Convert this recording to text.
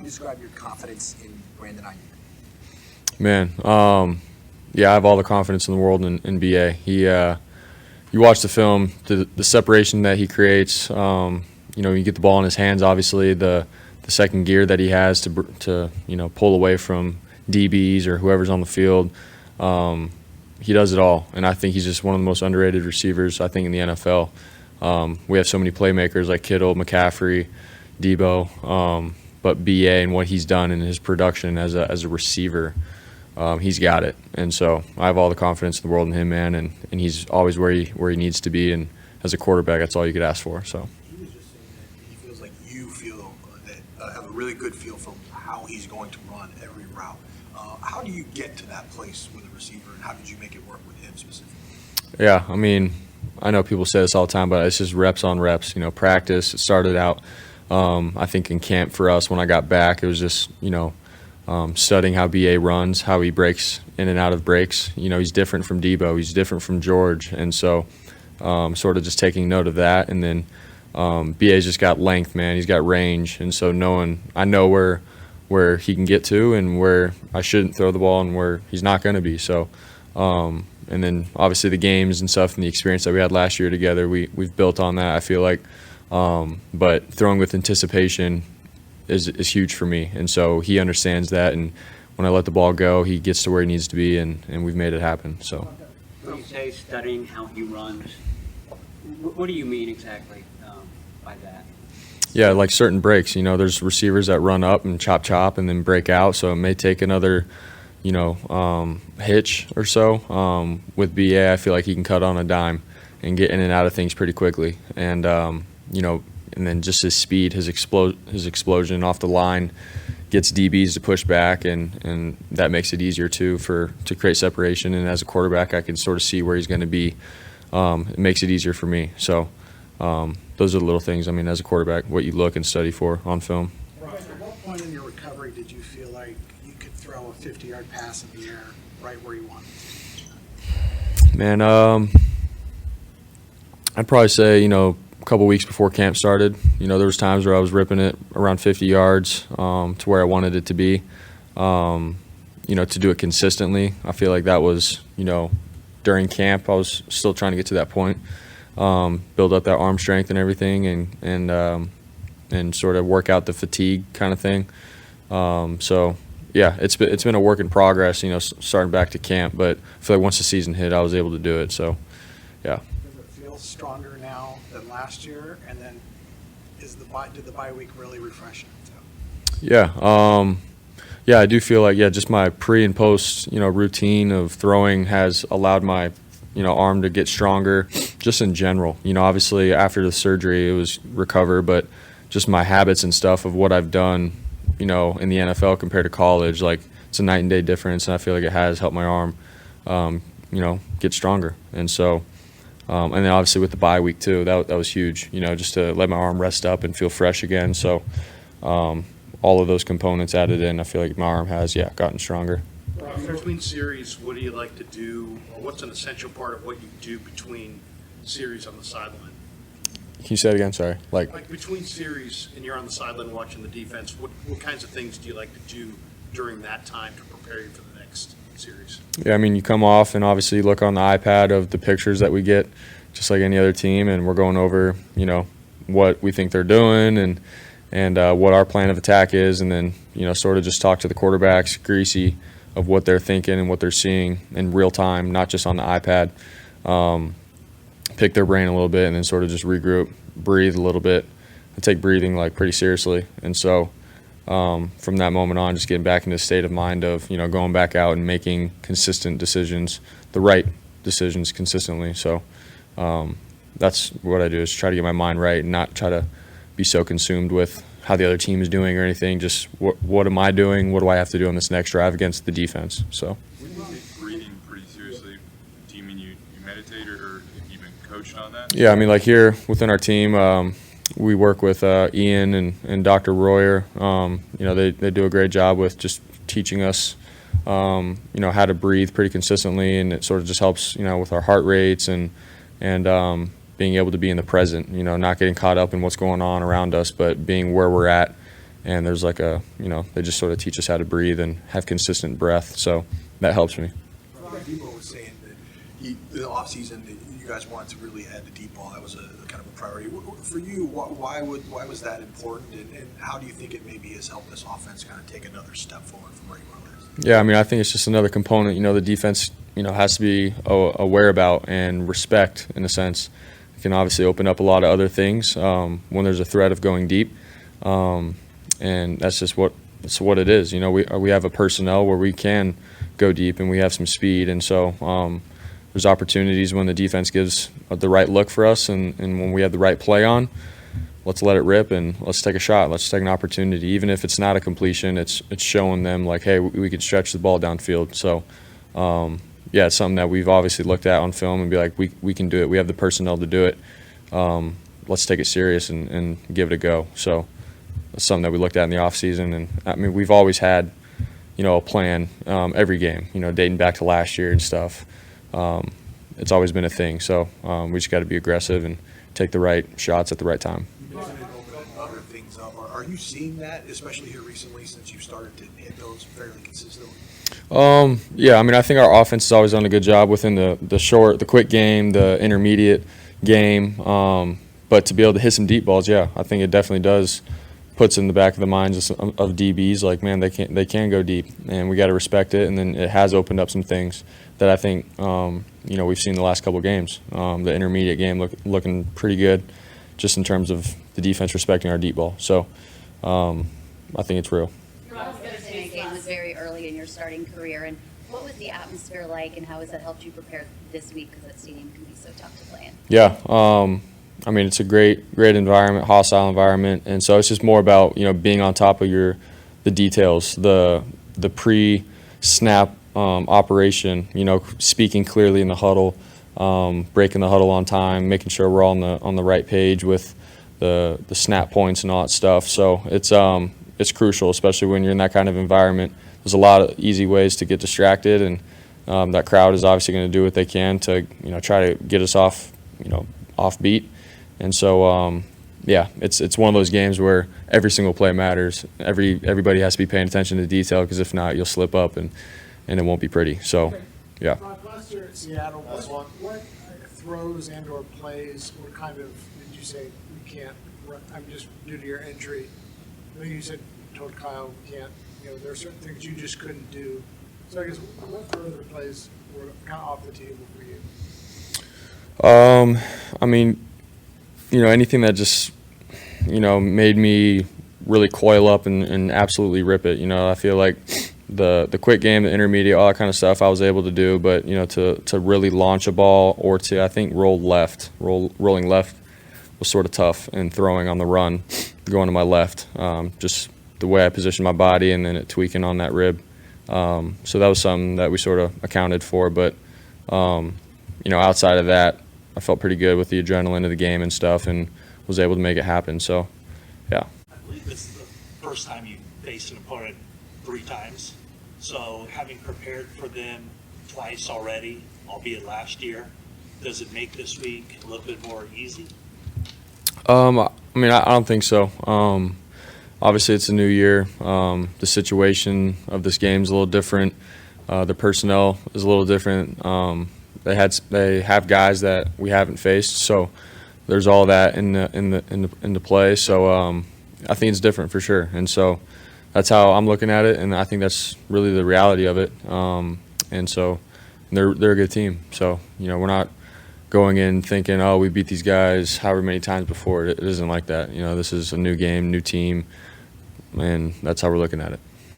describe your confidence in Brandon Aiyuk? Man, yeah, I have all the confidence in the world in BA. You watch the film, the separation that he creates. You get the ball in his hands. Obviously, the second gear that he has to pull away from DBs or whoever's on the field. He does it all, and I think he's just one of the most underrated receivers I think in the NFL. We have so many playmakers like Kittle, McCaffrey, Debo, but BA and what he's done in his production as a receiver, he's got it. And so I have all the confidence in the world in him, man, and he's always where he needs to be. And as a quarterback, that's all you could ask for. So. He was just saying that he feels like you feel that have a really good feel for how he's going to run every route. How do you get to that place with a receiver, and how did you make it work with him specifically? Yeah, I mean, I know people say this all the time, but it's just reps on reps. Practice. It started out, I think, in camp for us when I got back. It was just, studying how BA runs, how he breaks in and out of breaks. He's different from Debo. He's different from George. And so sort of just taking note of that. And then BA's just got length, man. He's got range. And so I know where he can get to and where I shouldn't throw the ball and where he's not going to be. So, and then obviously the games and stuff and the experience that we had last year together, we've built on that, I feel like. But throwing with anticipation is huge for me. And so he understands that. And when I let the ball go, he gets to where he needs to be, and we've made it happen. So. When you say studying how he runs, what do you mean exactly by that? Yeah, like certain breaks. There's receivers that run up and chop and then break out. So it may take another, hitch or so. With BA, I feel like he can cut on a dime and get in and out of things pretty quickly. And and then just his speed, his explosion off the line gets DBs to push back, and that makes it easier too to create separation. And as a quarterback, I can sort of see where he's going to be. It makes it easier for me. So. Those are the little things, as a quarterback, what you look and study for on film. Brock, at what point in your recovery did you feel like you could throw a 50-yard pass in the air right where you wanted to? Man, I'd probably say, a couple weeks before camp started, there was times where I was ripping it around 50 yards to where I wanted it to be. To do it consistently, I feel like that was, during camp, I was still trying to get to that point. Build up that arm strength and everything, and sort of work out the fatigue kind of thing. So yeah, it's been a work in progress, starting back to camp. But I feel like once the season hit, I was able to do it. So yeah. Does it feel stronger now than last year? And then did the bye week really refresh it? So. Yeah. Yeah, I do feel like just my pre and post routine of throwing has allowed my arm to get stronger just in general. Obviously after the surgery it was recover, but just my habits and stuff of what I've done, in the NFL compared to college, like it's a night and day difference, and I feel like it has helped my arm, get stronger. And so, and then obviously with the bye week too, that was huge, just to let my arm rest up and feel fresh again. So all of those components added in, I feel like my arm has, gotten stronger. Between series, what do you like to do, or what's an essential part of what you do between series on the sideline? Can you say it again? Sorry. Like between series and you're on the sideline watching the defense, what kinds of things do you like to do during that time to prepare you for the next series? Yeah, you come off and obviously look on the iPad of the pictures that we get, just like any other team, and we're going over, what we think they're doing and what our plan of attack is, and then, sort of just talk to the quarterbacks, greasy, of what they're thinking and what they're seeing in real time, not just on the iPad. Pick their brain a little bit and then sort of just regroup, breathe a little bit. I take breathing pretty seriously. And so from that moment on, just getting back into the state of mind of, going back out and making consistent decisions, the right decisions consistently. So that's what I do, is try to get my mind right and not try to be so consumed with how the other team is doing or anything. Just what am I doing? What do I have to do on this next drive against the defense? So. When you take breathing pretty seriously, do you mean you meditate or have you been coached on that? Yeah, like here within our team, we work with Ian and Dr. Royer. They do a great job with just teaching us, how to breathe pretty consistently, and it sort of just helps, with our heart rates and being able to be in the present, not getting caught up in what's going on around us, but being where we're at and there's like they just sort of teach us how to breathe and have consistent breath. So that helps me. Brock Purdy was saying that the offseason that you guys wanted to really add the deep ball. That was a kind of a priority for you. Why was that important, and how do you think it maybe has helped this offense kind of take another step forward from where you were last? Yeah, I mean, I think it's just another component. The defense has to be aware about and respect in a sense. It can obviously open up a lot of other things when there's a threat of going deep, and that's just what it is. We have a personnel where we can go deep and we have some speed, and so there's opportunities when the defense gives the right look for us, and when we have the right play on, let's let it rip and let's take a shot. Let's take an opportunity, even if it's not a completion. It's showing them like, hey, we can stretch the ball downfield. So. Yeah, it's something that we've obviously looked at on film and be like, we can do it. We have the personnel to do it. Let's take it serious and give it a go. So it's something that we looked at in the offseason. And, I mean, we've always had, a plan every game, dating back to last year and stuff. It's always been a thing. So we just got to be aggressive and take the right shots at the right time. You mentioned it opening other things up. Are you seeing that, especially here recently, since you've started to hit those fairly consistently? Yeah, I mean, I think our offense has always done a good job within the quick game, the intermediate game. But to be able to hit some deep balls, yeah, I think it definitely does puts in the back of the minds of DBs like, man, they can go deep, and we got to respect it. And then it has opened up some things that I think we've seen the last couple of games. The intermediate game looking pretty good, just in terms of the defense respecting our deep ball. So I think it's real. Your Thursday game was very early in your starting career, and what was the atmosphere like, and how has that helped you prepare this week, because that stadium can be so tough to play in? Yeah, I mean, it's a great environment, hostile environment, and so it's just more about being on top of the details, the pre-snap operation, speaking clearly in the huddle, breaking the huddle on time, making sure we're all on the right page with the snap points and all that stuff. So it's crucial, especially when you're in that kind of environment. There's a lot of easy ways to get distracted, and that crowd is obviously going to do what they can to try to get us off beat. And so yeah, it's one of those games where every single play matters. Everybody has to be paying attention to detail, because if not, you'll slip up and it won't be pretty. So yeah. Brock, last year at Seattle, what throws and/or plays, what kind of did you say we can't run? I'm just due to your injury. I think you told Kyle we can't. There are certain things you just couldn't do. So I guess what further plays were kind of off the table for you? I mean, anything that just made me really coil up and absolutely rip it. I feel like the quick game, the intermediate, all that kind of stuff I was able to do, but to really launch a ball or to, I think, rolling left was sort of tough, and throwing on the run, going to my left, just the way I positioned my body and then it tweaking on that rib. So that was something that we sort of accounted for, but outside of that, I felt pretty good with the adrenaline of the game and stuff, and was able to make it happen. So yeah. I believe this is the first time you faced an opponent 3 times. So having prepared for them twice already, albeit last year, does it make this week a little bit more easy? I mean, I don't think so. Obviously, it's a new year. The situation of this game is a little different. The personnel is a little different. They have guys that we haven't faced, so there's all that into play. So I think it's different for sure, and so that's how I'm looking at it, and I think that's really the reality of it. And so they're a good team. So we're not going in thinking, oh, we beat these guys however many times before. It isn't like that. This is a new game, new team, and that's how we're looking at it.